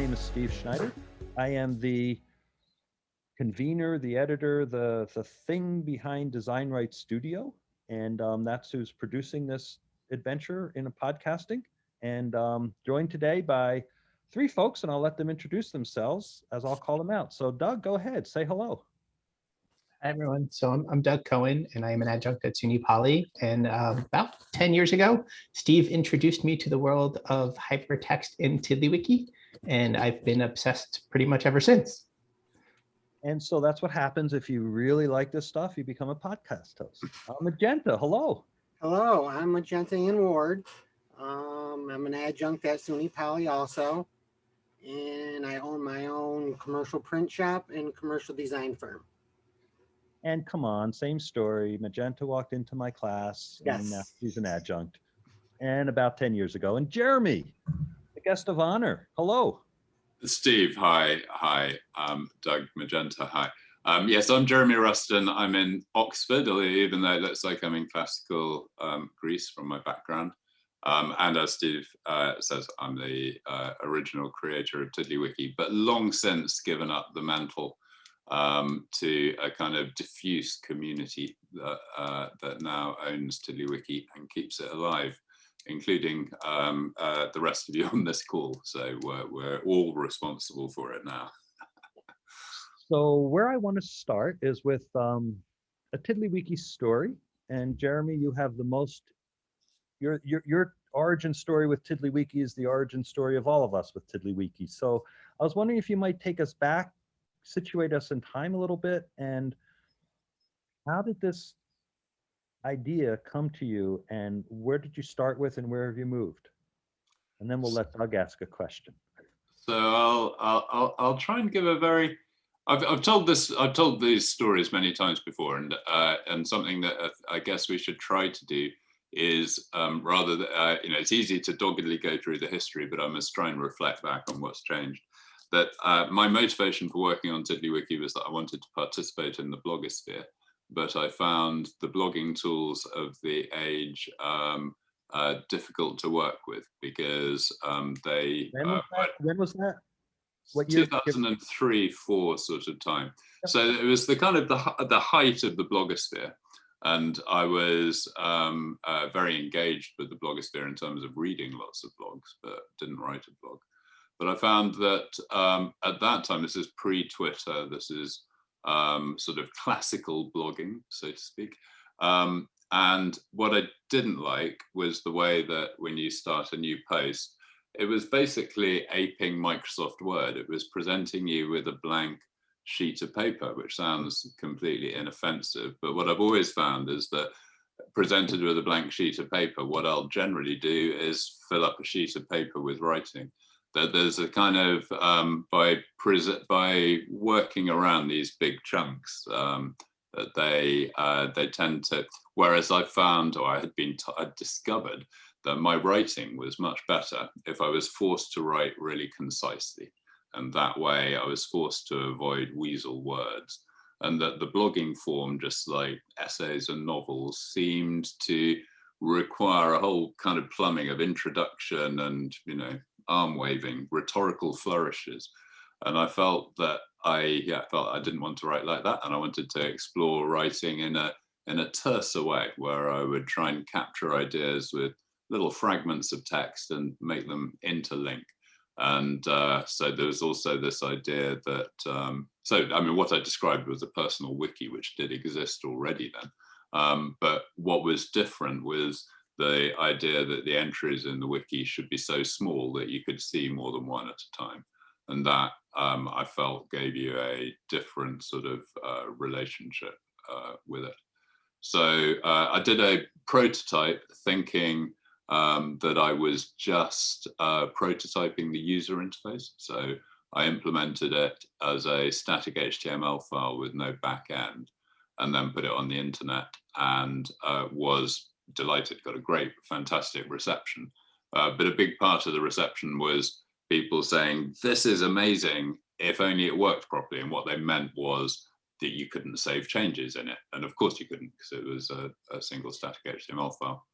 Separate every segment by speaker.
Speaker 1: name is Steve Schneider. I am the convener, the editor, the thing behind Design Right Studio, and that's who's producing this adventure in a podcasting. And joined today by three folks, and I'll let them introduce themselves as I'll call them out. So, Doug, go ahead, say hello.
Speaker 2: Hi, everyone. So I'm Doug Cohen, and I am an adjunct at SUNY Poly. And about 10 years ago, Steve introduced me to the world of hypertext in TiddlyWiki, and I've been obsessed pretty much ever since.
Speaker 1: And so that's what happens if you really like this stuff, you become a podcast host. Magenta, hello.
Speaker 3: Hello, I'm Magenta Ian Ward. I'm an adjunct at SUNY Poly also, and I own my own commercial print shop and commercial design firm.
Speaker 1: And come on, same story. Magenta walked into my class, and now
Speaker 3: Yes.
Speaker 1: she's an adjunct. And about 10 years ago. And Jeremy, the guest of honor, hello.
Speaker 4: Steve, hi. Doug, Magenta, hi. Yes, I'm Jeremy Ruston. I'm in Oxford, even though it looks like I'm in classical Greece from my background. And as Steve says, I'm the original creator of TiddlyWiki, but long since given up the mantle to a kind of diffuse community that now owns TiddlyWiki and keeps it alive, including the rest of you on this call. So we're all responsible for it now.
Speaker 1: So where I want to start is with a TiddlyWiki story. And Jeremy, you have the most, your origin story with TiddlyWiki is the origin story of all of us with TiddlyWiki. So I was wondering if you might take us back, situate us in time a little bit, and how did this idea come to you, and where did you start with, and where have you moved? And then we'll let Doug ask a question.
Speaker 4: So I'll try and give a very. I've told these stories many times before, and something that I guess we should try to do is rather than it's easy to doggedly go through the history, but I must try and reflect back on what's changed. That my motivation for working on TiddlyWiki was that I wanted to participate in the blogosphere, but I found the blogging tools of the age difficult to work with because they.
Speaker 1: When was that? What year?
Speaker 4: 2003-4 sort of time. Yep. So it was the kind of the height of the blogosphere, and I was very engaged with the blogosphere in terms of reading lots of blogs, but didn't write a blog. But I found that at that time, this is pre-Twitter, this is sort of classical blogging, so to speak. And what I didn't like was the way that when you start a new post, it was basically aping Microsoft Word. It was presenting you with a blank sheet of paper, which sounds completely inoffensive. But what I've always found is that presented with a blank sheet of paper, what I'll generally do is fill up a sheet of paper with writing. That there's a kind of, by working around these big chunks, that they tend to, whereas I found, or I'd discovered that my writing was much better if I was forced to write really concisely. And that way I was forced to avoid weasel words. And that the blogging form, just like essays and novels, seemed to require a whole kind of plumbing of introduction and, arm waving, rhetorical flourishes. And I felt that I didn't want to write like that. And I wanted to explore writing in a terser way, where I would try and capture ideas with little fragments of text and make them interlink. And so there was also this idea that, what I described was a personal wiki, which did exist already then. But what was different was the idea that the entries in the wiki should be so small that you could see more than one at a time. And that I felt gave you a different sort of relationship with it. So I did a prototype thinking that I was just prototyping the user interface. So I implemented it as a static HTML file with no back end, and then put it on the internet, and was delighted, got a great, fantastic reception. But a big part of the reception was people saying, this is amazing, if only it worked properly. And what they meant was that you couldn't save changes in it. And of course you couldn't, because it was a single static HTML file.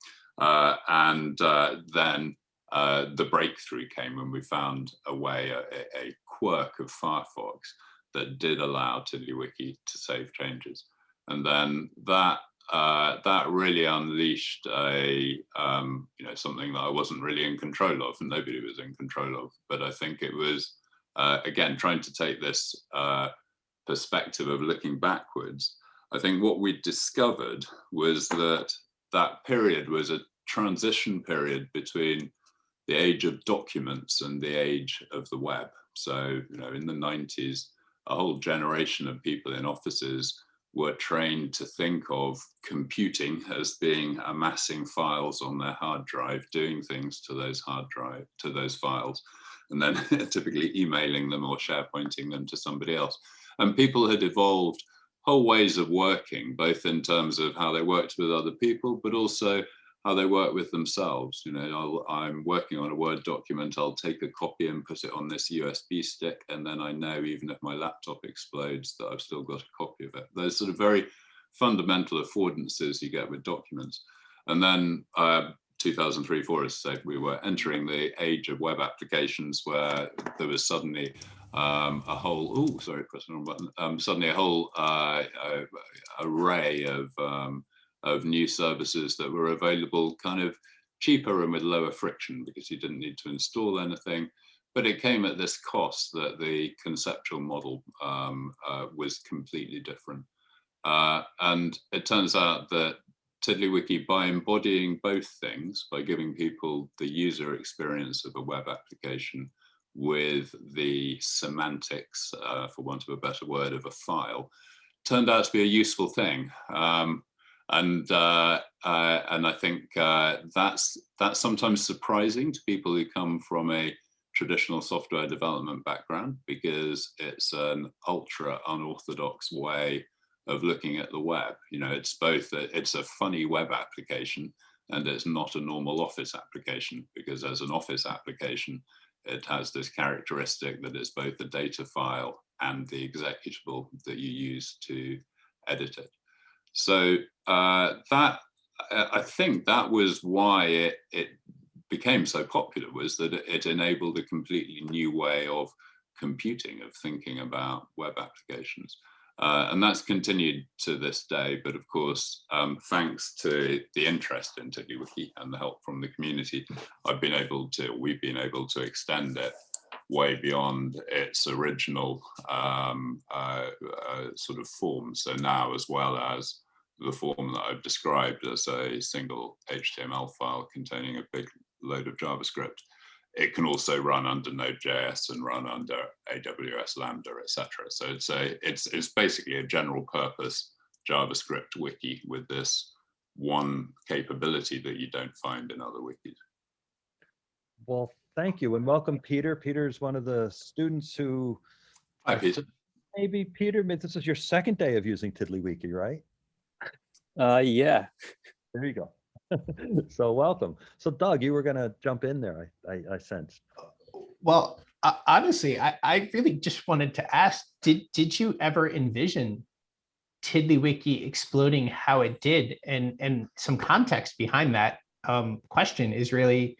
Speaker 4: Then the breakthrough came when we found a way, a quirk of Firefox that did allow TiddlyWiki to save changes. And then that really unleashed something that I wasn't really in control of, and nobody was in control of. But I think it was, again, trying to take this perspective of looking backwards. I think what we discovered was that that period was a transition period between the age of documents and the age of the web. So, in the 90s, a whole generation of people in offices were trained to think of computing as being amassing files on their hard drive, doing things to those files, and then typically emailing them or SharePointing them to somebody else. And people had evolved whole ways of working, both in terms of how they worked with other people, but also how they work with themselves. I'm working on a Word document, I'll take a copy and put it on this USB stick, and then I know even if my laptop explodes that I've still got a copy of it. Those sort of very fundamental affordances you get with documents. And then 2003-04, as I said, we were entering the age of web applications where there was suddenly a whole, suddenly a whole array of new services that were available kind of cheaper and with lower friction because you didn't need to install anything. But it came at this cost that the conceptual model was completely different. And it turns out that TiddlyWiki, by embodying both things, by giving people the user experience of a web application with the semantics, for want of a better word, of a file, turned out to be a useful thing. And I think that's sometimes surprising to people who come from a traditional software development background, because it's an ultra unorthodox way of looking at the web. It's both it's a funny web application and it's not a normal Office application, because as an Office application, it has this characteristic that it's both the data file and the executable that you use to edit it. So I think that was why it became so popular, was that it enabled a completely new way of computing, of thinking about web applications. And that's continued to this day. But of course, thanks to the interest in TiddlyWiki and the help from the community, we've been able to extend it way beyond its original sort of form. So now, as well as the form that I've described as a single HTML file containing a big load of JavaScript, it can also run under Node.js and run under AWS Lambda, etc. So it's basically a general purpose JavaScript wiki with this one capability that you don't find in other wikis.
Speaker 1: Well, thank you, and welcome, Peter. Peter's one of the students who...
Speaker 4: Hi, Peter.
Speaker 1: Maybe, Peter, this is your second day of using TiddlyWiki, right?
Speaker 5: Yeah.
Speaker 1: There you go. So welcome. So Doug, you were going to jump in there, I sensed.
Speaker 2: Well, honestly, I really just wanted to ask, did you ever envision TiddlyWiki exploding how it did? And some context behind that question is really,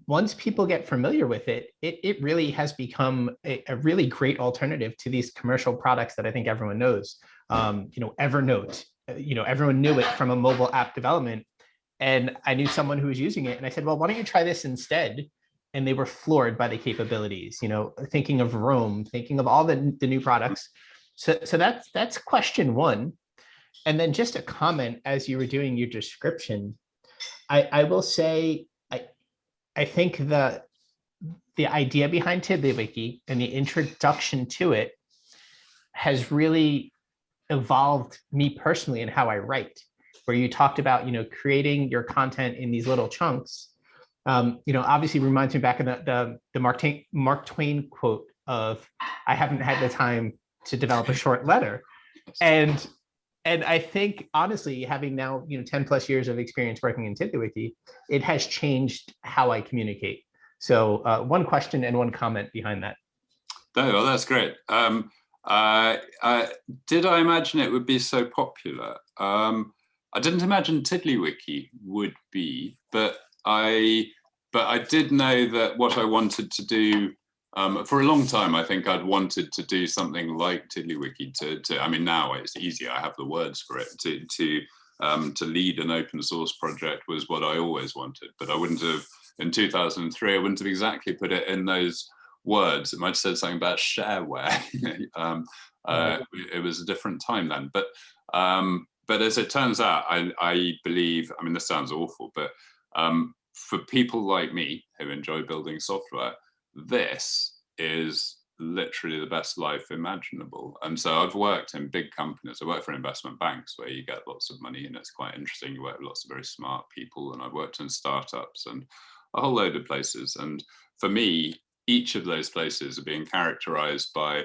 Speaker 2: once people get familiar with it, it really has become a really great alternative to these commercial products that I think everyone knows. Evernote, everyone knew it from a mobile app development. And I knew someone who was using it, and I said, well, why don't you try this instead? And they were floored by the capabilities, thinking of Roam, thinking of all the new products. So that's question one. And then just a comment as you were doing your description, I will say, I think the idea behind TiddlyWiki and the introduction to it has really evolved me personally in how I write, where you talked about, creating your content in these little chunks. Obviously reminds me back of the Mark Twain quote of, I haven't had the time to develop a short letter. And I think, honestly, having now, 10 plus years of experience working in TiddlyWiki, it has changed how I communicate. So one question and one comment behind that.
Speaker 4: Oh, well, that's great. Did I imagine it would be so popular? I didn't imagine TiddlyWiki would be, but but I did know that what I wanted to do for a long time. I think I'd wanted to do something like TiddlyWiki. I mean, now it's easy. I have the words for it. To lead an open source project was what I always wanted, but I wouldn't have in 2003. I wouldn't have exactly put it in those words. It might have said something about shareware. It was a different time then, but as it turns out, I believe, I mean, this sounds awful, but for people like me who enjoy building software, this is literally the best life imaginable. And so I've worked in big companies. I work for investment banks where you get lots of money and it's quite interesting. You work with lots of very smart people. And I've worked in startups and a whole load of places. And for me, each of those places are being characterized by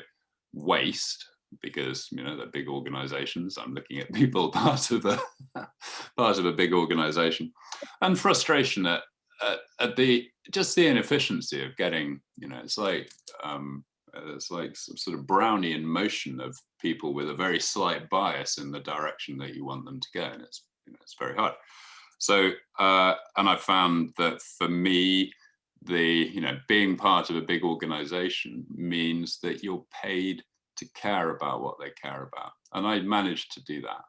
Speaker 4: waste, because they're big organizations. I'm looking at people part of a big organization, and frustration at the inefficiency of getting, it's like some sort of Brownian motion of people with a very slight bias in the direction that you want them to go, and it's very hard. So and I found that for me, being part of a big organization means that you're paid to care about what they care about, and I managed to do that.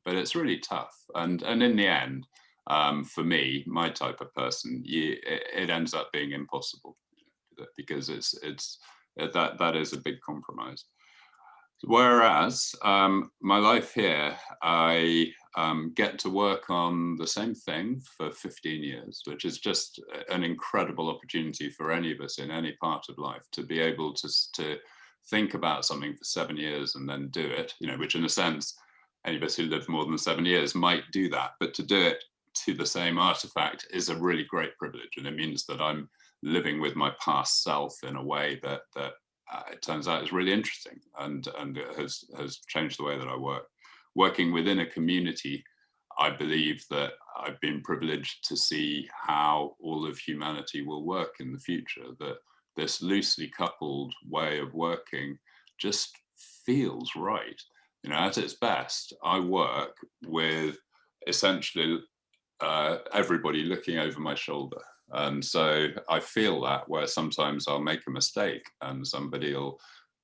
Speaker 4: But it's really tough, and in the end, for me, my type of person, it ends up being impossible, because that is a big compromise. Whereas my life here, I get to work on the same thing for 15 years, which is just an incredible opportunity for any of us in any part of life to be able to think about something for 7 years and then do it, which in a sense, any of us who live more than 7 years might do that, but to do it to the same artifact is a really great privilege. And it means that I'm living with my past self in a way that it turns out is really interesting, and it has changed the way that I work. Working within a community, I believe that I've been privileged to see how all of humanity will work in the future, that this loosely coupled way of working just feels right. At its best, I work with essentially everybody looking over my shoulder. And so I feel that, where sometimes I'll make a mistake and somebody will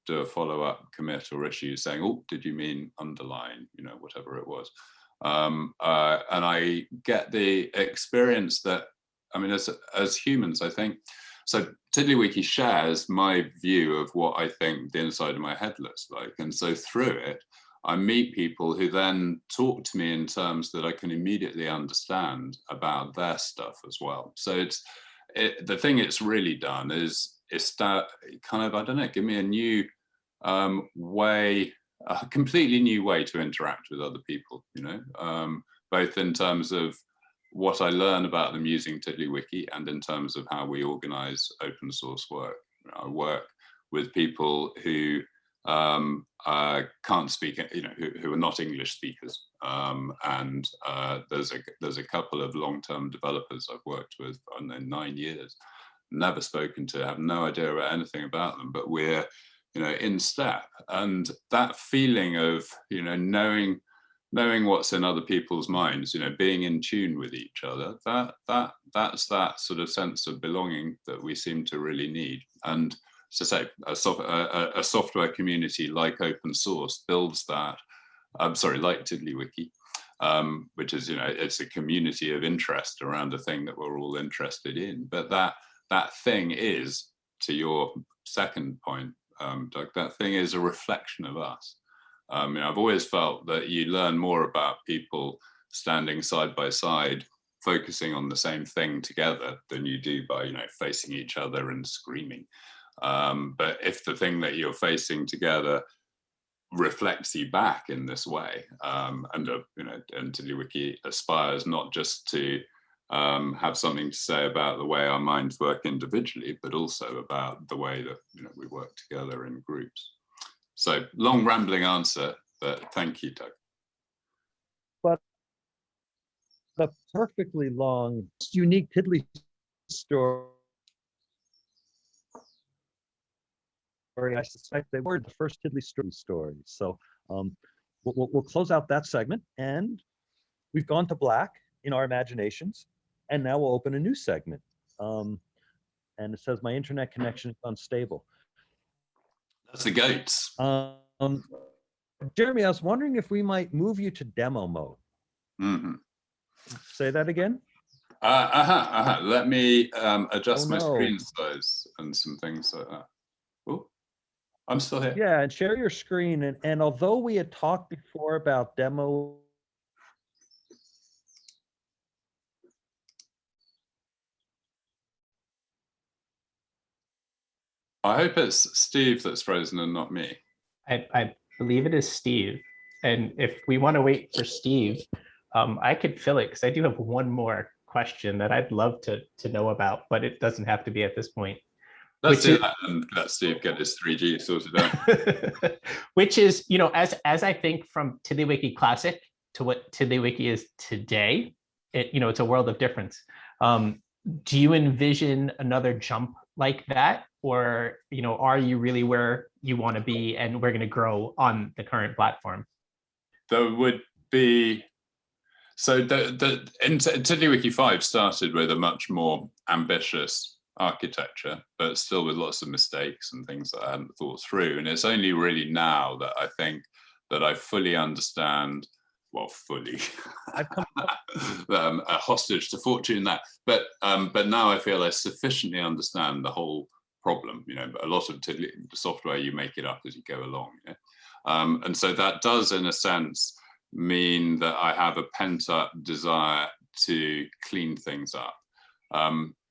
Speaker 4: do a follow-up commit or issue saying, oh, did you mean underline, whatever it was. And I get the experience that, I mean, as humans, I think, so TiddlyWiki shares my view of what I think the inside of my head looks like. And so through it, I meet people who then talk to me in terms that I can immediately understand about their stuff as well. So the thing it's really done is start kind of, I don't know, give me a new way, a completely new way to interact with other people, both in terms of what I learn about them using TiddlyWiki and in terms of how we organize open source work. I work with people who can't speak, who are not English speakers, and there's a couple of long-term developers I've worked with in 9 years, never spoken to, have no idea about anything about them, but we're in step. And that feeling of knowing what's in other people's minds, being in tune with each other, that's that sort of sense of belonging that we seem to really need. And to say a software community like open source builds that. Like TiddlyWiki, which is it's a community of interest around a thing that we're all interested in. But that thing is, to your second point, Doug, that thing is a reflection of us. I've always felt that you learn more about people standing side by side, focusing on the same thing together, than you do by facing each other and screaming. But if the thing that you're facing together reflects you back in this way, and TiddlyWiki aspires not just to have something to say about the way our minds work individually, but also about the way that we work together in groups. So long rambling answer, but thank you, Doug.
Speaker 1: But the perfectly long, unique Tiddly story, I suspect they were the first Tiddly story. So we'll close out that segment, and we've gone to black in our imaginations. And now we'll open a new segment. And it says my internet connection is unstable.
Speaker 4: That's the goats.
Speaker 1: Jeremy, I was wondering if we might move you to demo mode.
Speaker 4: Mm-hmm.
Speaker 1: Say that again.
Speaker 4: Let me adjust
Speaker 1: Oh,
Speaker 4: my
Speaker 1: no.
Speaker 4: screen size and some things like that. Oh, I'm still here.
Speaker 1: Yeah, and share your screen. And although we had talked before about demo,
Speaker 4: I hope it's Steve that's frozen and not me.
Speaker 2: I believe it is Steve. And if we want to wait for Steve, I could fill it because I do have one more question that I'd love to know about, but it doesn't have to be at this point.
Speaker 4: Let's do that and let Steve get his 3G sorted out.
Speaker 2: Which is, you know, as I think from TiddlyWiki Classic to what TiddlyWiki is today, it's a world of difference. Do you envision another jump like that? Or, are you really where you want to be and we're going to grow on the current platform?
Speaker 4: There would be, so TiddlyWiki 5 started with a much more ambitious architecture, but still with lots of mistakes and things that I hadn't thought through. And it's only really now that I think that I fully understand, well, fully, a hostage to fortune that, but now I feel I sufficiently understand the whole problem. A lot of software, you make it up as you go along. And so that does, in a sense, mean that I have a pent-up desire to clean things up.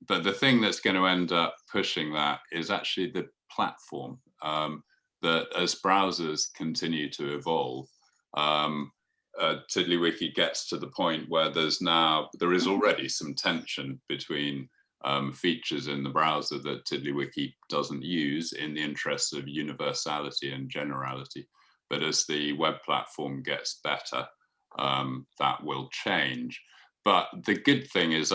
Speaker 4: But the thing that's going to end up pushing that is actually the platform, that as browsers continue to evolve, TiddlyWiki gets to the point where there is already some tension between features in the browser that TiddlyWiki doesn't use in the interests of universality and generality. But as the web platform gets better, that will change. But the good thing is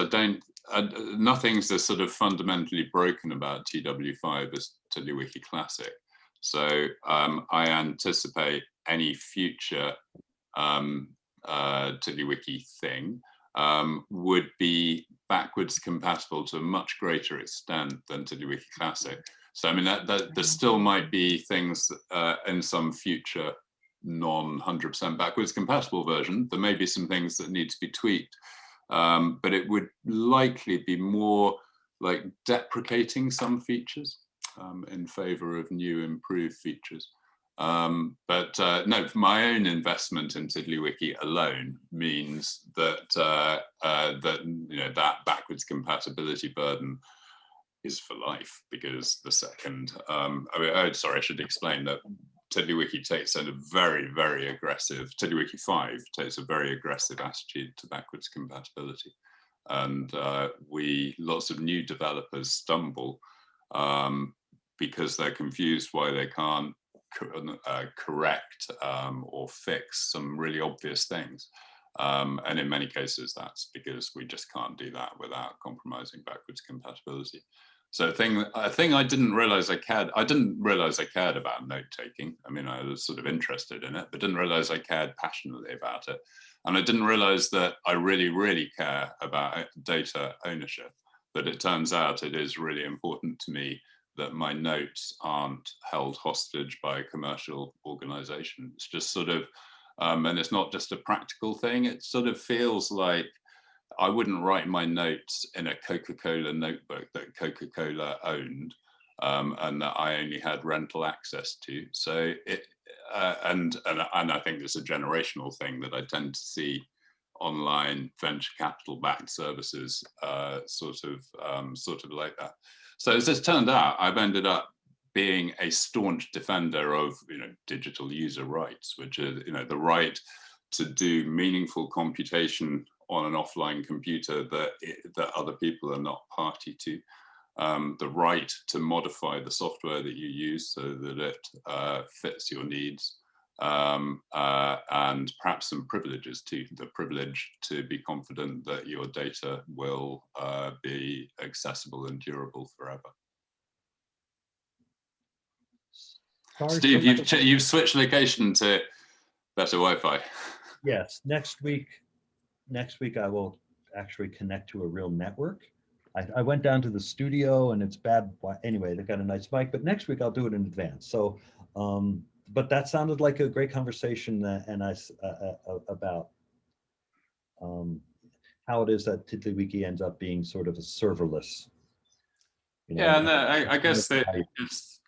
Speaker 4: nothing's as sort of fundamentally broken about TW5 as TiddlyWiki Classic. So I anticipate any future TiddlyWiki thing would be backwards compatible to a much greater extent than TiddlyWiki Classic. So I mean, there still might be things in some future non 100% backwards compatible version. There may be some things that need to be tweaked, but it would likely be more like deprecating some features in favor of new improved features. But no, my own investment in TiddlyWiki alone means that that backwards compatibility burden is for life, because the second, I should explain that TiddlyWiki takes a very, very aggressive, TiddlyWiki 5 takes a very aggressive attitude to backwards compatibility. And lots of new developers stumble because they're confused why they can't correct or fix some really obvious things. And in many cases, that's because we just can't do that without compromising backwards compatibility. So a thing I didn't realize I cared about note-taking. I mean, I was sort of interested in it, but didn't realize I cared passionately about it. And I didn't realize that I really, really care about data ownership. But it turns out it is really important to me that my notes aren't held hostage by a commercial organization. It's just sort of, and it's not just a practical thing, it sort of feels like I wouldn't write my notes in a Coca-Cola notebook that Coca-Cola owned and that I only had rental access to. So and I think it's a generational thing that I tend to see online venture capital backed services sort of like that. So as it's turned out, I've ended up being a staunch defender of digital user rights, which is the right to do meaningful computation on an offline computer that other people are not party to, the right to modify the software that you use so that it fits your needs, and perhaps some privileges too, the privilege to be confident that your data will be accessible and durable forever. Steve, you've switched location to better Wi-Fi.
Speaker 1: Yes, next week I will actually connect to a real network. I went down to the studio and it's bad. Anyway, they got a nice mic, but next week I'll do it in advance. So, but that sounded like a great conversation about how it is that TiddlyWiki ends up being sort of a serverless.
Speaker 4: Yeah, and I guess that it's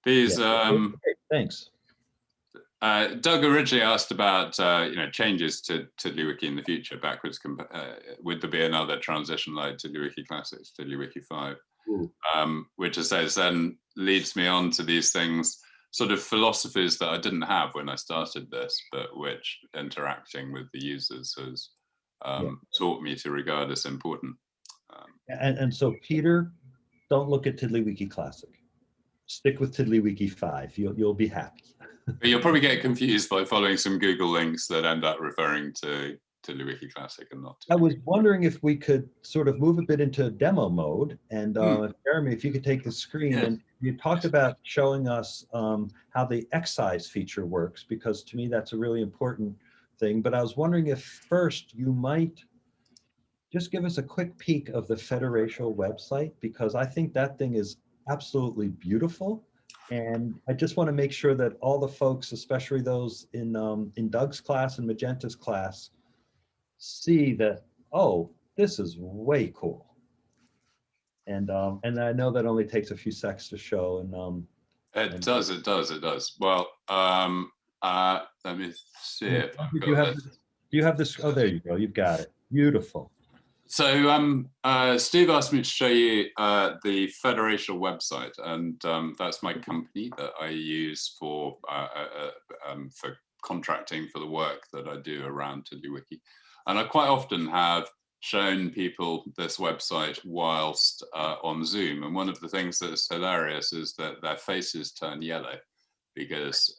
Speaker 4: these.
Speaker 1: Yeah. Thanks.
Speaker 4: Doug originally asked about changes to TiddlyWiki in the future, backwards. Would there be another transition like TiddlyWiki Classics, TiddlyWiki 5, which I says then leads me on to these things, sort of philosophies that I didn't have when I started this, but which interacting with the users has taught me to regard as important.
Speaker 1: And so, Peter, don't look at TiddlyWiki Classic. Stick with TiddlyWiki 5. You'll be happy.
Speaker 4: But you'll probably get confused by following some Google links that end up referring to TiddlyWiki Classic and not.
Speaker 1: I was wondering if we could sort of move a bit into demo mode, and Jeremy, if you could take the screen. And you talked about showing us how the excise feature works, because to me that's a really important thing. But I was wondering if first you might just give us a quick peek of the Federatial website, because I think that thing is absolutely beautiful. And I just want to make sure that all the folks, especially those in Doug's class and Magenta's class, see that, oh, this is way cool. And I know that only takes a few seconds to show. And
Speaker 4: it does. Well, let me see if
Speaker 1: do you have this? Oh, there you go. You've got it. Beautiful.
Speaker 4: So Steve asked me to show you the Federatial website, and that's my company that I use for contracting for the work that I do around TiddlyWiki. And I quite often have shown people this website whilst on Zoom. And one of the things that's hilarious is that their faces turn yellow, because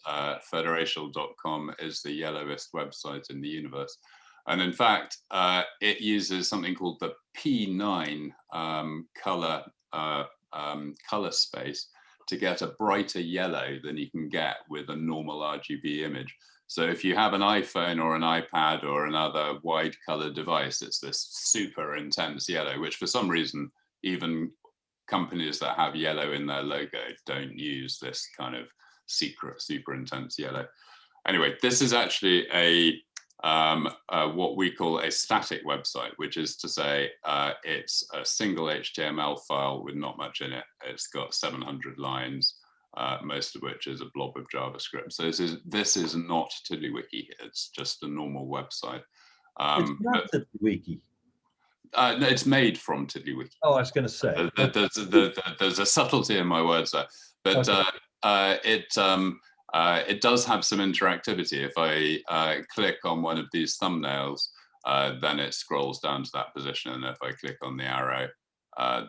Speaker 4: Federatial.com is the yellowest website in the universe. And in fact, it uses something called the P9 color space to get a brighter yellow than you can get with a normal RGB image. So if you have an iPhone or an iPad or another wide color device, it's this super intense yellow, which for some reason, even companies that have yellow in their logo don't use this kind of secret, super intense yellow. Anyway, this is actually what we call a static website, which is to say it's a single HTML file with not much in it. It's got 700 lines, most of which is a blob of JavaScript. So this is not TiddlyWiki. It's just a normal website.
Speaker 1: It's not TiddlyWiki.
Speaker 4: No, it's made from TiddlyWiki.
Speaker 1: Oh, I was going to say.
Speaker 4: There's a subtlety in my words there, but okay. It does have some interactivity. If I click on one of these thumbnails, then it scrolls down to that position. And if I click on the arrow,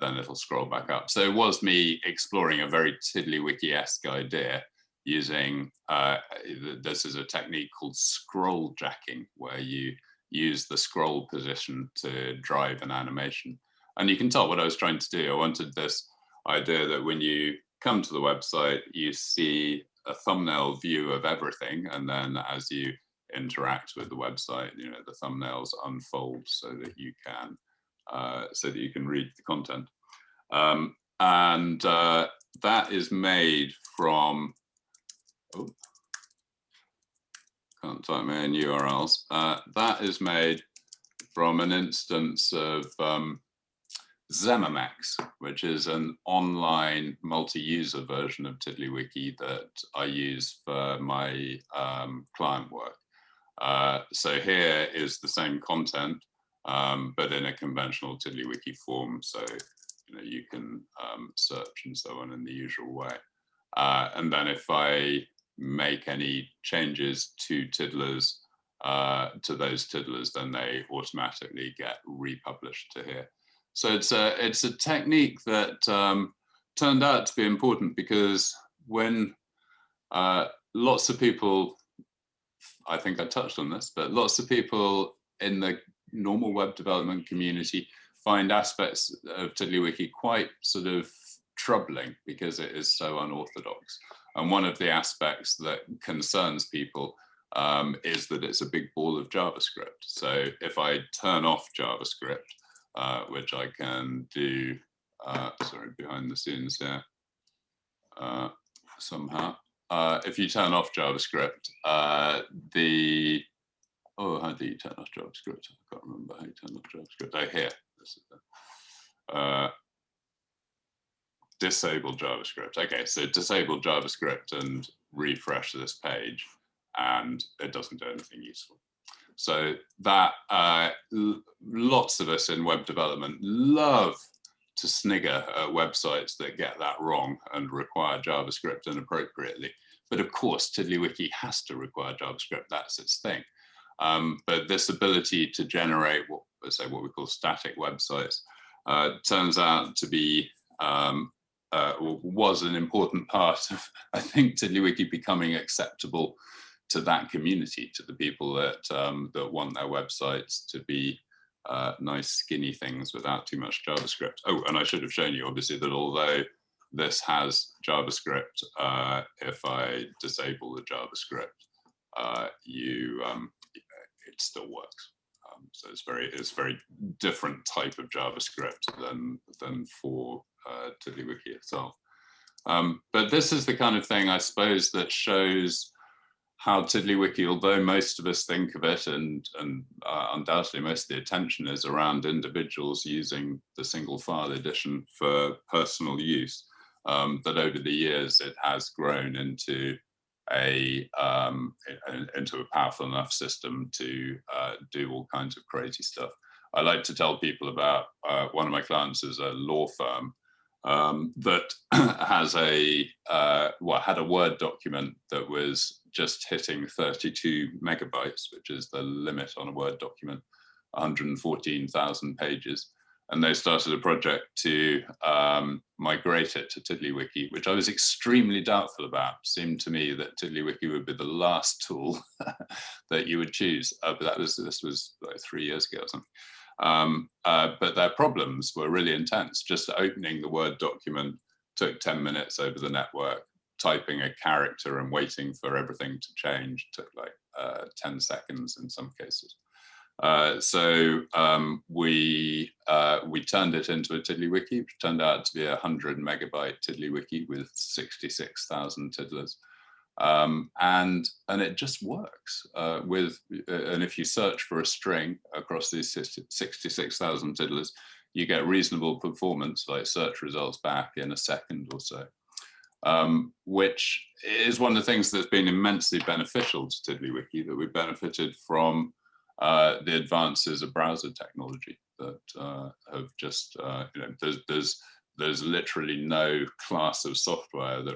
Speaker 4: then it'll scroll back up. So it was me exploring a very TiddlyWiki-esque idea using, this is a technique called scroll jacking, where you use the scroll position to drive an animation. And you can tell what I was trying to do. I wanted this idea that when you come to the website, you see a thumbnail view of everything, and then as you interact with the website, the thumbnails unfold so that you can read the content. And that is made from, can't type my own URLs. That is made from an instance of Zemamax, which is an online multi-user version of TiddlyWiki that I use for my client work. So here is the same content, but in a conventional TiddlyWiki form. So you can search and so on in the usual way. And then if I make any changes to tiddlers, to those tiddlers, then they automatically get republished to here. So it's a technique that turned out to be important, because when lots of people, I think I touched on this, but lots of people in the normal web development community find aspects of TiddlyWiki quite sort of troubling because it is so unorthodox. And one of the aspects that concerns people is that it's a big ball of JavaScript. So if I turn off JavaScript, which I can do, sorry, behind the scenes here, somehow. If you turn off JavaScript, how do you turn off JavaScript? I can't remember how you turn off JavaScript. Oh, here. This is disable JavaScript. Okay, so disable JavaScript and refresh this page, and it doesn't do anything useful. So that lots of us in web development love to snigger at websites that get that wrong and require JavaScript inappropriately. But of course, TiddlyWiki has to require JavaScript. That's its thing. But this ability to generate what we call static websites turns out to be was an important part of, I think, TiddlyWiki becoming acceptable to that community, to the people that that want their websites to be nice skinny things without too much JavaScript. Oh, and I should have shown you obviously that although this has JavaScript, if I disable the JavaScript, it still works. So it's very different type of JavaScript than for TiddlyWiki itself. But this is the kind of thing, I suppose, that shows how TiddlyWiki, although most of us think of it, and undoubtedly most of the attention is around individuals using the single file edition for personal use, that over the years it has grown into a powerful enough system to do all kinds of crazy stuff. I like to tell people about one of my clients is a law firm that has had a Word document that was just hitting 32 megabytes, which is the limit on a Word document, 114,000 pages. And they started a project to migrate it to TiddlyWiki, which I was extremely doubtful about. It seemed to me that TiddlyWiki would be the last tool that you would choose. But this was like 3 years ago or something. But their problems were really intense. Just opening the Word document took 10 minutes over the network. Typing a character and waiting for everything to change took like 10 seconds in some cases. So we turned it into a TiddlyWiki, which turned out to be a 100 megabyte TiddlyWiki with 66,000 tiddlers. And it just works and if you search for a string across these 66,000 tiddlers, you get reasonable performance, like search results back in a second or so, which is one of the things that's been immensely beneficial to TiddlyWiki, that we benefited from the advances of browser technology that have just, there's literally no class of software that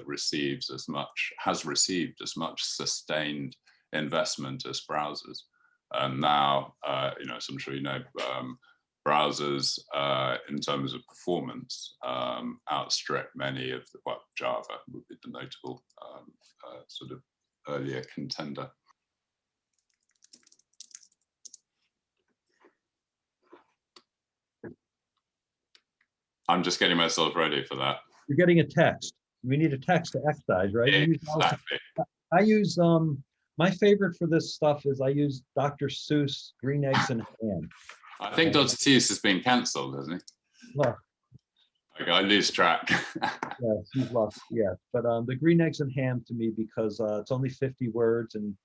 Speaker 4: has received as much sustained investment as browsers. And now, as I'm sure you know, browsers in terms of performance outstrip many of the, well, Java would be the notable sort of earlier contender. I'm just getting myself ready for that.
Speaker 1: You're getting a text. We need a text to excise, right?
Speaker 4: Exactly.
Speaker 1: I use my favorite for this stuff is I use Dr. Seuss Green Eggs and Ham.
Speaker 4: I think Dr. Seuss has been cancelled, hasn't he?
Speaker 1: Well,
Speaker 4: okay, I lose track.
Speaker 1: yes, he's lost. Yeah, but the Green Eggs and Ham to me, because it's only 50 words, and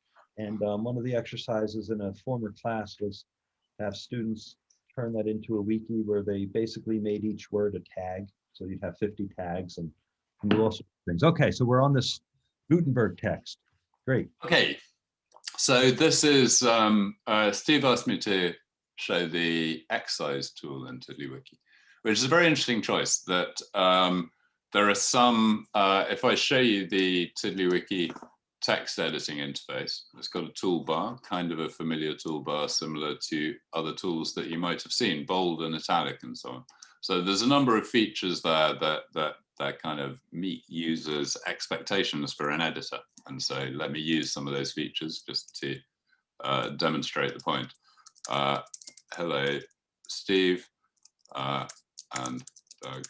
Speaker 1: one of the exercises in a former class was to have students turn that into a wiki where they basically made each word a tag. So you'd have 50 tags and do all sorts of things. Okay, so we're on this Gutenberg text. Great.
Speaker 4: Okay, so this is, Steve asked me to show the excise tool in TiddlyWiki, which is a very interesting choice. That there are some, if I show you the TiddlyWiki text editing interface, it's got a toolbar, kind of a familiar toolbar similar to other tools that you might have seen, bold and italic and so on. So there's a number of features there that kind of meet users' expectations for an editor. And so let me use some of those features just to demonstrate the point. Hello, Steve and Doug.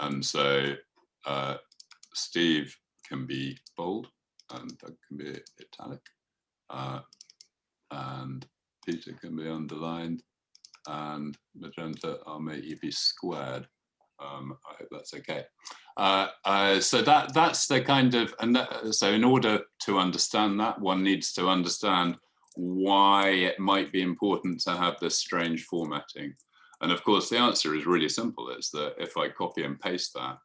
Speaker 4: And so Steve can be bold, and Doug can be italic, and Peter can be underlined, and magenta, I'll make you be squared. I hope that's okay. So that's the kind of, so in order to understand that, one needs to understand why it might be important to have this strange formatting. And of course, the answer is really simple. It's that if I copy and paste that,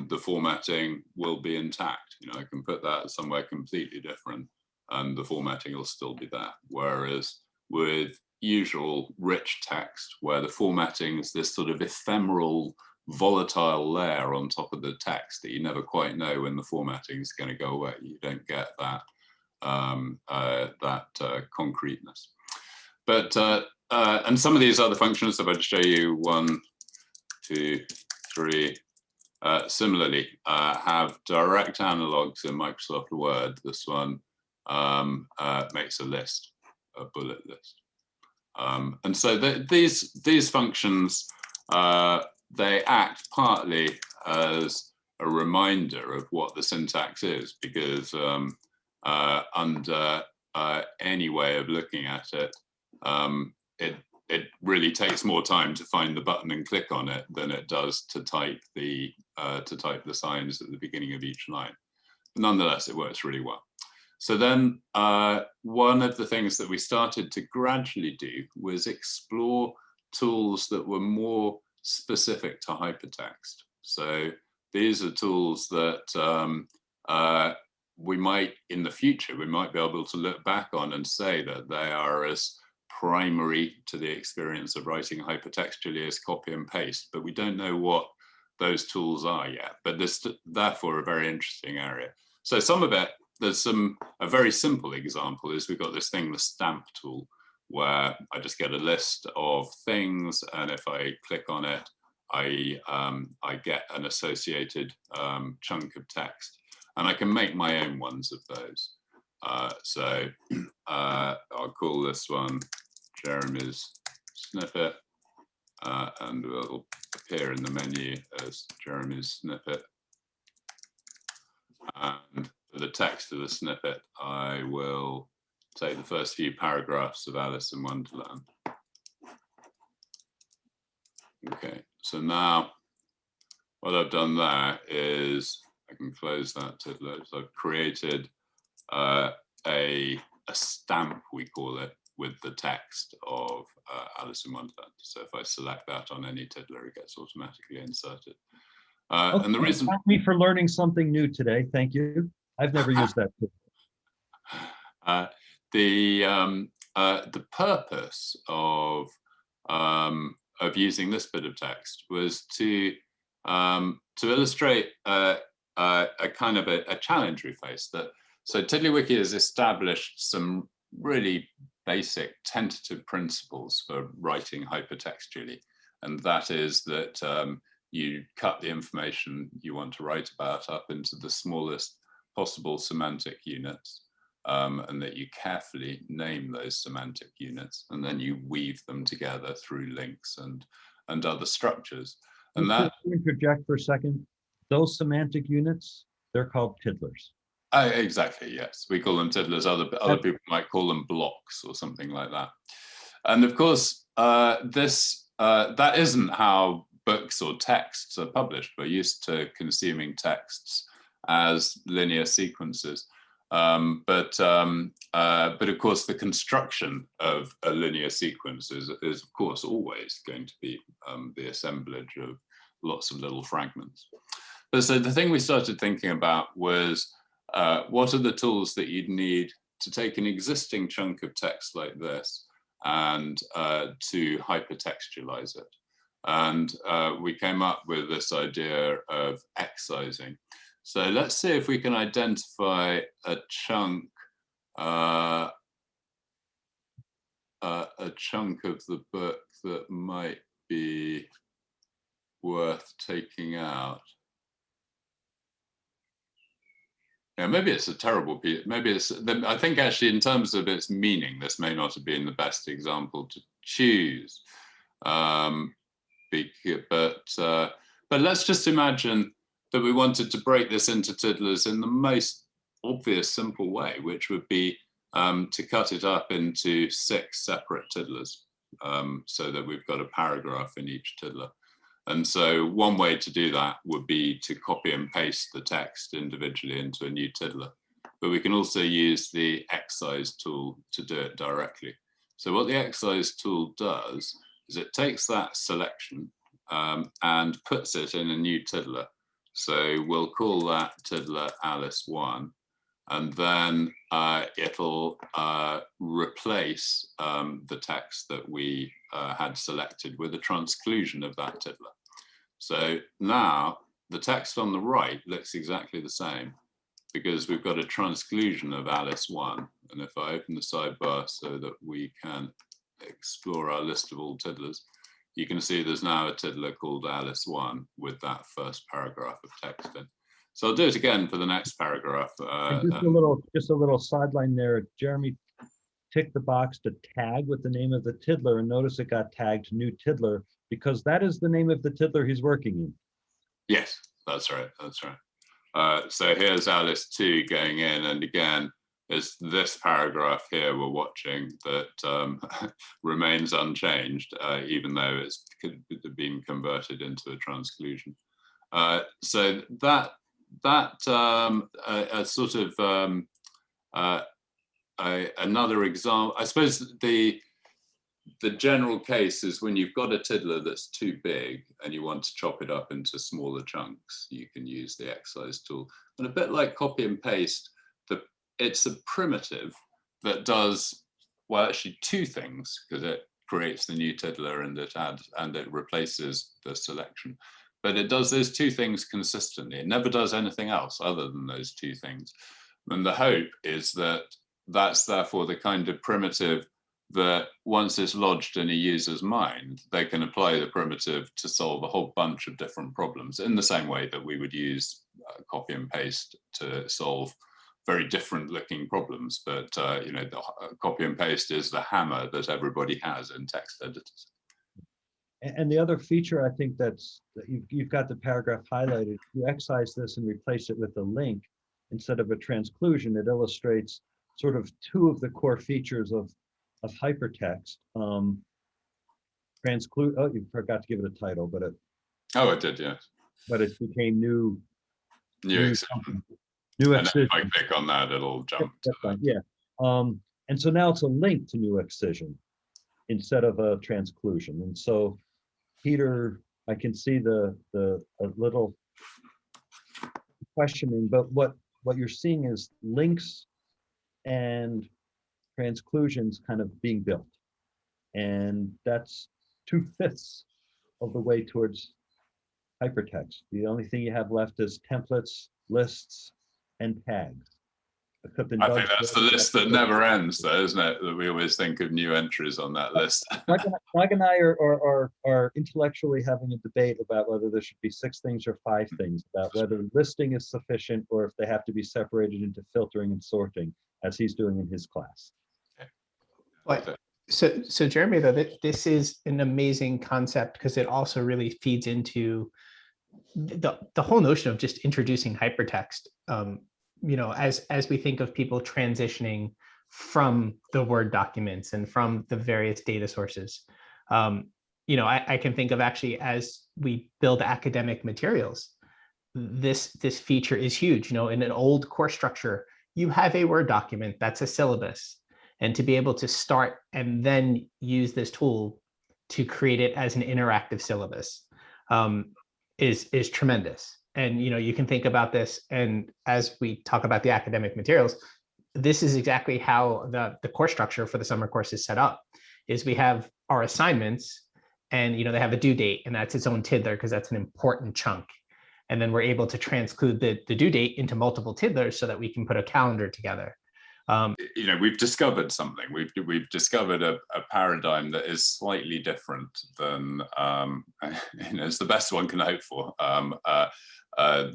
Speaker 4: the formatting will be intact. You know, I can put that somewhere completely different and the formatting will still be there. Whereas with usual rich text, where the formatting is this sort of ephemeral, volatile layer on top of the text that you never quite know when the formatting is going to go away, you don't get that concreteness. But and some of these other functions, if I just show you 1, 2, 3, similarly have direct analogs in Microsoft Word. This one makes a list, a bullet list. And so these functions, they act partly as a reminder of what the syntax is, because under any way of looking at it, it really takes more time to find the button and click on it than it does to type the signs at the beginning of each line. But nonetheless, it works really well. So then one of the things that we started to gradually do was explore tools that were more specific to hypertext. So these are tools that we might, in the future, we might be able to look back on and say that they are as primary to the experience of writing hypertextually as copy and paste, but we don't know what those tools are yet. But this, therefore, a very interesting area. So some of it, there's a very simple example is we've got this thing, the stamp tool, where I just get a list of things, and if I click on it, I get an associated chunk of text, and I can make my own ones of those. So I'll call this one Jeremy's snippet, and it will appear in the menu as Jeremy's snippet. And for the text of the snippet, I will take the first few paragraphs of Alice in Wonderland. Okay, so now what I've done there is I can close that tiddler. So I've created a stamp, we call it, with the text of Alice in Wonderland. So if I select that on any tiddler, it gets automatically inserted.
Speaker 1: Okay,
Speaker 4: and the reason
Speaker 1: thank me for learning something new today. Thank you. I've never used that.
Speaker 4: The purpose of using this bit of text was to illustrate a kind of a challenge we face. So TiddlyWiki has established some really basic tentative principles for writing hypertextually, and that is that you cut the information you want to write about up into the smallest possible semantic units, and that you carefully name those semantic units, and then you weave them together through links and other structures. And that,
Speaker 1: interject for a second, those semantic units, they're called tiddlers.
Speaker 4: Exactly, yes. We call them tiddlers. Other people might call them blocks or something like that. And of course, that isn't how books or texts are published. We're used to consuming texts as linear sequences. But of course, the construction of a linear sequence is of course always going to be the assemblage of lots of little fragments. But so the thing we started thinking about was what are the tools that you'd need to take an existing chunk of text like this and to hypertextualize it. And we came up with this idea of excising. So let's see if we can identify a chunk of the book that might be worth taking out. Yeah, maybe it's a terrible piece. Maybe it's, I think actually in terms of its meaning, this may not have been the best example to choose. But let's just imagine that we wanted to break this into tiddlers in the most obvious, simple way, which would be to cut it up into 6 separate tiddlers, so that we've got a paragraph in each tiddler. And so one way to do that would be to copy and paste the text individually into a new tiddler. But we can also use the excise tool to do it directly. So what the excise tool does is it takes that selection and puts it in a new tiddler. So we'll call that tiddler Alice 1, and then it'll replace the text that we had selected with a transclusion of that tiddler. So now the text on the right looks exactly the same because we've got a transclusion of Alice 1. And if I open the sidebar so that we can explore our list of all tiddlers, you can see there's now a tiddler called Alice 1 with that first paragraph of text in. So I'll do it again for the next paragraph.
Speaker 1: Just a little sideline there. Jeremy ticked the box to tag with the name of the tiddler, and notice it got tagged new tiddler because that is the name of the tiddler he's working in.
Speaker 4: Yes, that's right. That's right. So here's Alice 2 going in, and again, is this paragraph here we're watching that remains unchanged, even though it's been converted into a transclusion. So that a sort of another example, I suppose the general case is when you've got a tiddler that's too big and you want to chop it up into smaller chunks, you can use the excise tool. And a bit like copy and paste, it's a primitive that does, well, actually 2 things, because it creates the new tiddler and it replaces the selection. But it does those 2 things consistently. It never does anything else other than those 2 things. And the hope is that that's therefore the kind of primitive that once it's lodged in a user's mind, they can apply the primitive to solve a whole bunch of different problems in the same way that we would use copy and paste to solve very different looking problems. But you know, the copy and paste is the hammer that everybody has in text editors.
Speaker 1: And the other feature, I think that you've got the paragraph highlighted. If you excise this and replace it with a link instead of a transclusion, it illustrates sort of 2 of the core features of hypertext. Oh, you forgot to give it a title, but
Speaker 4: Oh, it did, yes.
Speaker 1: But it became new
Speaker 4: excision.
Speaker 1: New
Speaker 4: and
Speaker 1: excision.
Speaker 4: if I click on that, it'll jump.
Speaker 1: That's fine. Yeah. And so now it's a link to new excision instead of a transclusion. And so Peter, I can see a little questioning, but what you're seeing is links and transclusions kind of being built. And that's 2/5 of the way towards hypertext. The only thing you have left is templates, lists, and tags.
Speaker 4: I think that's the list that never ends, though, isn't it? That we always think of new entries on that list.
Speaker 1: Mike and I are intellectually having a debate about whether there should be 6 things or 5 things, about whether listing is sufficient or if they have to be separated into filtering and sorting, as he's doing in his class.
Speaker 2: But so Jeremy, though, this is an amazing concept because it also really feeds into the whole notion of just introducing hypertext. You know, as we think of people transitioning from the Word documents and from the various data sources, you know, I can think of actually as we build academic materials, this feature is huge. You know, in an old course structure, you have a Word document that's a syllabus, and to be able to start and then use this tool to create it as an interactive syllabus is tremendous. And, you know, you can think about this, and as we talk about the academic materials, this is exactly how the course structure for the summer course is set up, is we have our assignments and, you know, they have a due date, and that's its own tiddler because that's an important chunk. And then we're able to transclude the due date into multiple tiddlers so that we can put a calendar together.
Speaker 4: You know, we've discovered something. We've discovered a paradigm that is slightly different than, you know, it's the best one can hope for,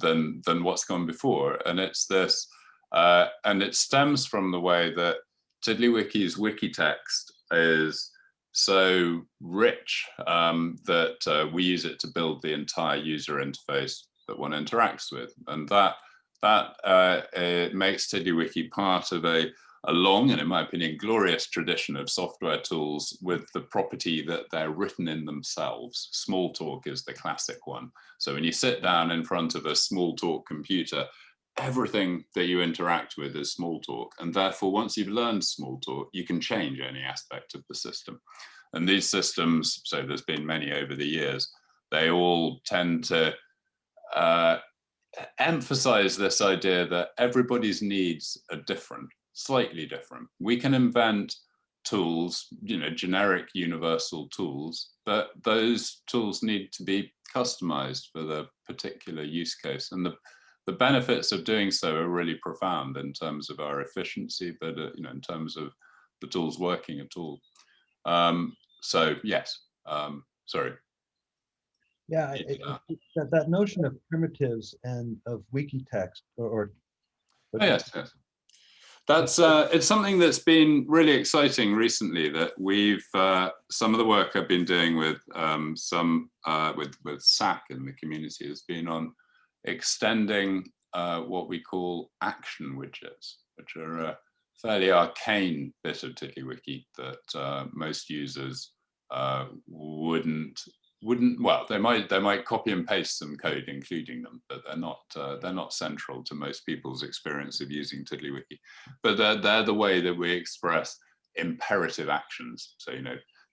Speaker 4: than what's gone before. And it's this, and it stems from the way that TiddlyWiki's wiki text is so rich that we use it to build the entire user interface that one interacts with. And that it makes TiddlyWiki part of a long and, in my opinion, glorious tradition of software tools with the property that they're written in themselves. Smalltalk is the classic one. So when you sit down in front of a Smalltalk computer, everything that you interact with is Smalltalk. And therefore, once you've learned Smalltalk, you can change any aspect of the system. And these systems, so there's been many over the years, they all tend to emphasize this idea that everybody's needs are different, slightly different. We can invent tools, generic universal tools, but those tools need to be customized for the particular use case. And the benefits of doing so are really profound in terms of our efficiency, but in terms of the tools working at all. So yes, sorry.
Speaker 1: Yeah, that notion of primitives and of wiki text,
Speaker 4: Oh, yes. That's it's something that's been really exciting recently. That we've some of the work I've been doing with with SAC in the community has been on extending what we call action widgets, which are a fairly arcane bit of TiddlyWiki that most users wouldn't. Well, they might copy and paste some code including them, but they're not central to most people's experience of using TiddlyWiki. But they're the way that we express imperative actions. So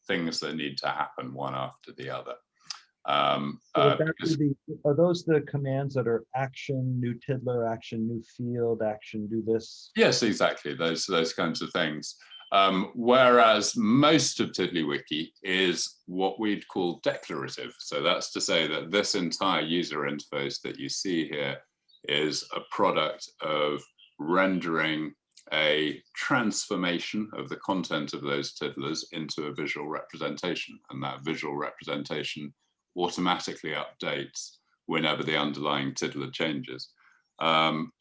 Speaker 4: things that need to happen one after the other.
Speaker 1: So are those the commands that are action, new tiddler, action, new field, action, do this?
Speaker 4: Yes, exactly. Those kinds of things. Whereas most of TiddlyWiki is what we'd call declarative. So that's to say that this entire user interface that you see here is a product of rendering a transformation of the content of those tiddlers into a visual representation. And that visual representation automatically updates whenever the underlying tiddler changes. That's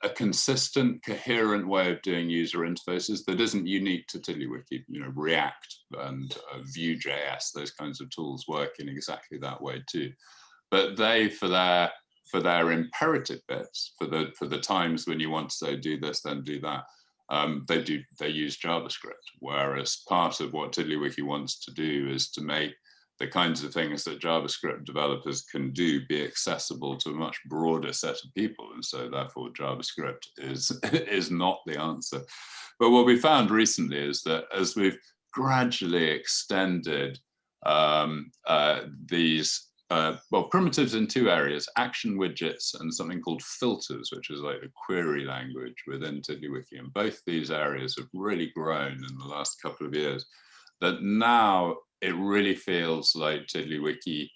Speaker 4: a consistent, coherent way of doing user interfaces that isn't unique to TiddlyWiki. React and Vue.js, those kinds of tools work in exactly that way too. But they, for their imperative bits, for the times when you want to say do this, then do that, they use JavaScript. Whereas part of what TiddlyWiki wants to do is to make the kinds of things that JavaScript developers can do be accessible to a much broader set of people. And so therefore JavaScript is not the answer. But what we found recently is that as we've gradually extended these primitives in two areas, action widgets and something called filters, which is like a query language within TiddlyWiki. And both these areas have really grown in the last couple of years, that now it really feels like TiddlyWiki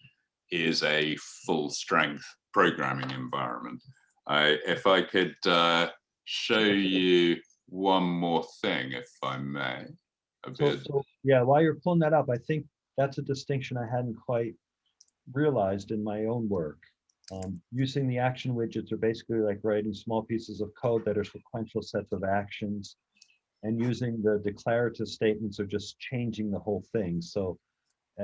Speaker 4: is a full strength programming environment. If I could show you one more thing, if I may.
Speaker 1: So, yeah, while you're pulling that up, I think that's a distinction I hadn't quite realized in my own work. Using the action widgets are basically like writing small pieces of code that are sequential sets of actions, and using the declarative statements are just changing the whole thing. So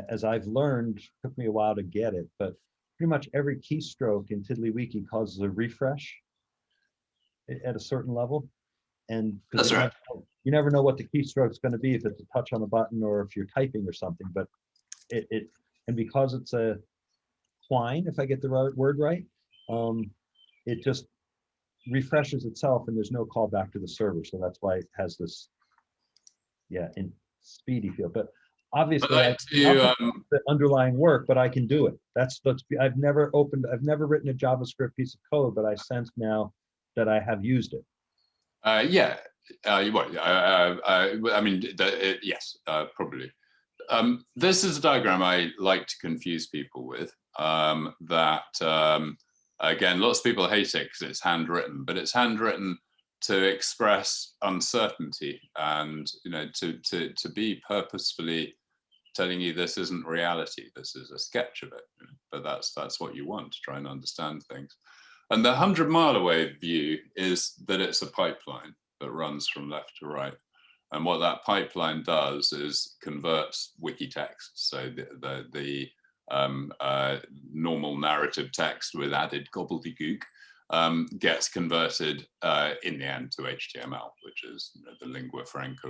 Speaker 1: as I've learned, took me a while to get it, but pretty much every keystroke in TiddlyWiki causes a refresh at a certain level. And
Speaker 4: that's right.
Speaker 1: You never know what the keystroke is going to be, if it's a touch on a button or if you're typing or something, but and because it's a twine, if I get the word right, it just refreshes itself and there's no call back to the server. So that's why it has this, in speedy feel. But obviously, the underlying work, but I can do it. I've never written a JavaScript piece of code, but I sense now that I have used it.
Speaker 4: Yes, probably. This is a diagram I like to confuse people with. Again, lots of people hate it because it's handwritten, but it's handwritten to express uncertainty and to be purposefully telling you this isn't reality. This is a sketch of it, but that's what you want, to try and understand things. And the 100-mile away view is that it's a pipeline that runs from left to right. And what that pipeline does is converts wiki text. So the normal narrative text with added gobbledygook gets converted in the end to HTML, which is the lingua franca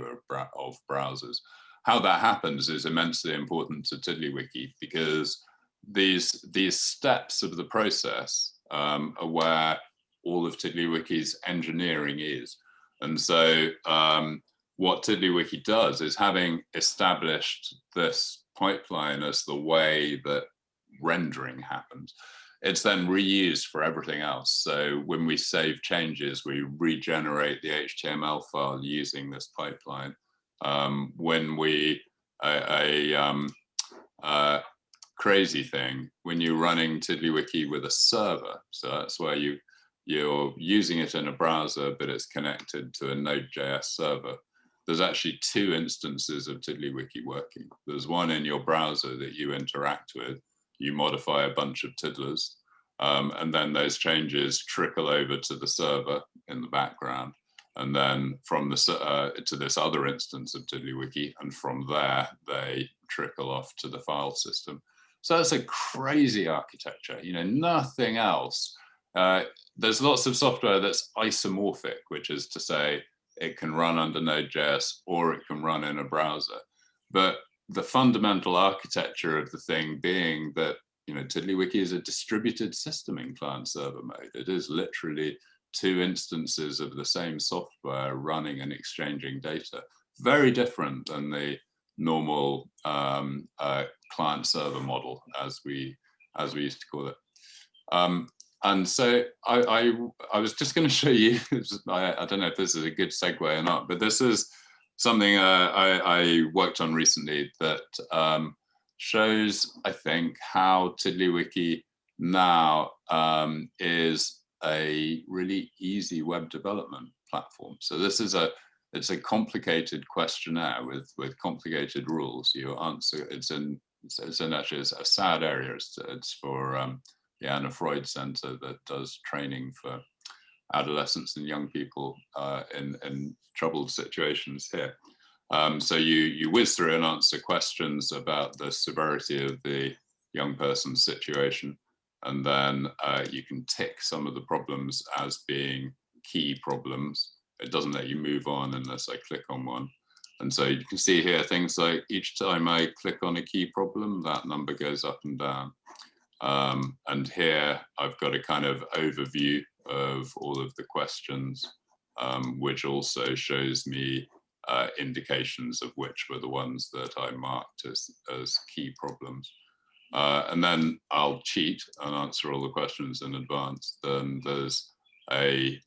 Speaker 4: of browsers. How that happens is immensely important to TiddlyWiki because these steps of the process are where all of TiddlyWiki's engineering is. And so what TiddlyWiki does is, having established this pipeline as the way that rendering happens, it's then reused for everything else. So when we save changes, we regenerate the HTML file using this pipeline. When we, crazy thing, when you're running TiddlyWiki with a server, so that's where you're using it in a browser, but it's connected to a Node.js server. There's actually two instances of TiddlyWiki working. There's one in your browser that you interact with. You modify a bunch of tiddlers, and then those changes trickle over to the server in the background, and then from the to this other instance of TiddlyWiki, and from there they trickle off to the file system. So that's a crazy architecture. Nothing else. There's lots of software that's isomorphic, which is to say it can run under Node.js or it can run in a browser. But the fundamental architecture of the thing being that TiddlyWiki is a distributed system in client-server mode. It is literally two instances of the same software running and exchanging data. Very different than the normal client-server model, as we used to call it. And so I was just going to show you, I don't know if this is a good segue or not, but this is something I worked on recently that shows, I think, how TiddlyWiki now is a really easy web development platform. So this is it's a complicated questionnaire with complicated rules. You answer, it's actually a sad area. It's for the Anna Freud Center that does training for adolescents and young people in troubled situations here. So you whiz through and answer questions about the severity of the young person's situation, and then you can tick some of the problems as being key problems. It doesn't let you move on unless I click on one. And so you can see here things like each time I click on a key problem, that number goes up and down. And here I've got a kind of overview of all of the questions, which also shows me indications of which were the ones that I marked as key problems. And then I'll cheat and answer all the questions in advance. Then there's a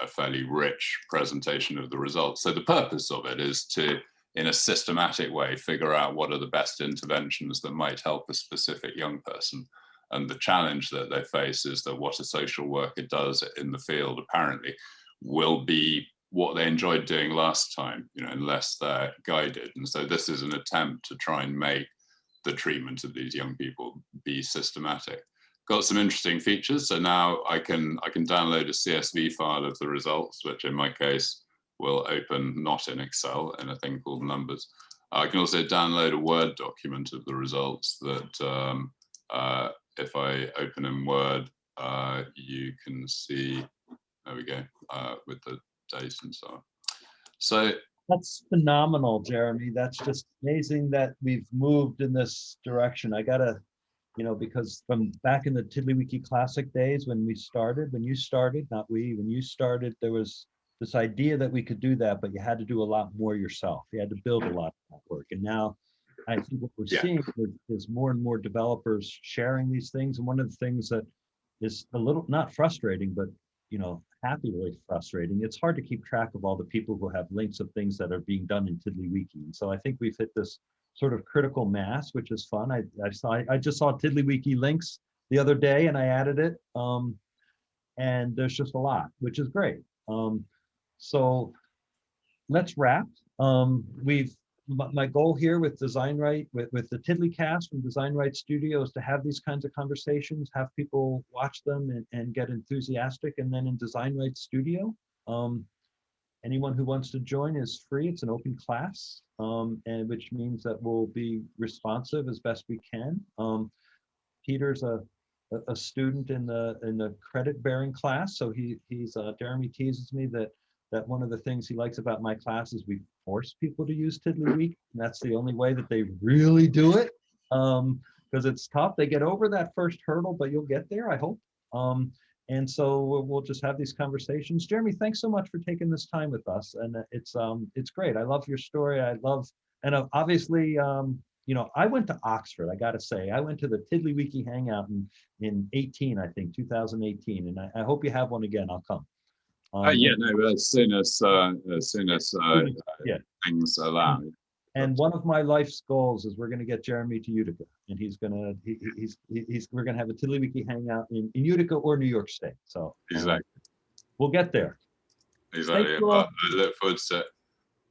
Speaker 4: fairly rich presentation of the results. So the purpose of it is to, in a systematic way, figure out what are the best interventions that might help a specific young person. And the challenge that they face is that what a social worker does in the field apparently will be what they enjoyed doing last time, unless they're guided. And so this is an attempt to try and make the treatment of these young people be systematic. Got some interesting features. So now I can download a CSV file of the results, which in my case will open not in Excel, in a thing called Numbers. I can also download a Word document of the results that if I open in Word, you can see, there we go, with the dates and so on. So
Speaker 1: that's phenomenal, Jeremy. That's just amazing that we've moved in this direction. I gotta, because from back in the TiddlyWiki Classic days when you started, there was this idea that we could do that, but you had to do a lot more yourself. You had to build a lot of that work. And now I think what we're seeing is more and more developers sharing these things. And one of the things that is a little, not frustrating, but happily frustrating, it's hard to keep track of all the people who have links of things that are being done in TiddlyWiki. And so I think we've hit this sort of critical mass, which is fun. I just saw TiddlyWiki links the other day and I added it. And there's just a lot, which is great. So let's wrap. My goal here with DesignWrite, with the TiddlyCast from DesignWrite Studio, is to have these kinds of conversations, have people watch them and get enthusiastic. And then in DesignWrite Studio, Anyone who wants to join is free. It's an open class, and which means that we'll be responsive as best we can. Peter's a student in the credit bearing class, so he's Jeremy teases me that one of the things he likes about my class is we force people to use TiddlyWiki, and that's the only way that they really do it, because it's tough. They get over that first hurdle, but you'll get there, I hope. And so we'll just have these conversations. Jeremy, thanks so much for taking this time with us. And it's great. I love your story. And obviously, you know, I went to Oxford, I gotta say. I went to the TiddlyWiki Hangout in 2018. And I hope you have one again, I'll come.
Speaker 4: Yeah, no, as soon as
Speaker 1: Yeah.
Speaker 4: things allow.
Speaker 1: And one of my life's goals is we're going to get Jeremy to Utica, and we're going to have a TiddlyWiki hangout in Utica or New York State. So
Speaker 4: Exactly.
Speaker 1: We'll get there.
Speaker 4: Exactly.
Speaker 1: Thank you all.
Speaker 4: Well, I look forward to it.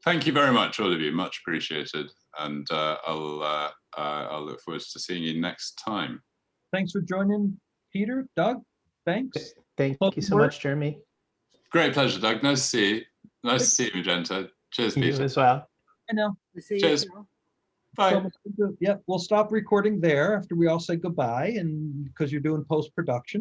Speaker 4: Thank you very much, all of you. Much appreciated. And I'll look forward to seeing you next time.
Speaker 1: Thanks for joining, Peter, Doug. Thanks.
Speaker 2: Thank you so much, Jeremy.
Speaker 4: Great pleasure, Doug. Nice to see you. Nice to see you, Magenta. Cheers,
Speaker 2: You
Speaker 4: Peter.
Speaker 2: as well.
Speaker 1: I know.
Speaker 4: Cheers. Bye.
Speaker 1: So, yeah, we'll stop recording there after we all say goodbye, and because you're doing post-production.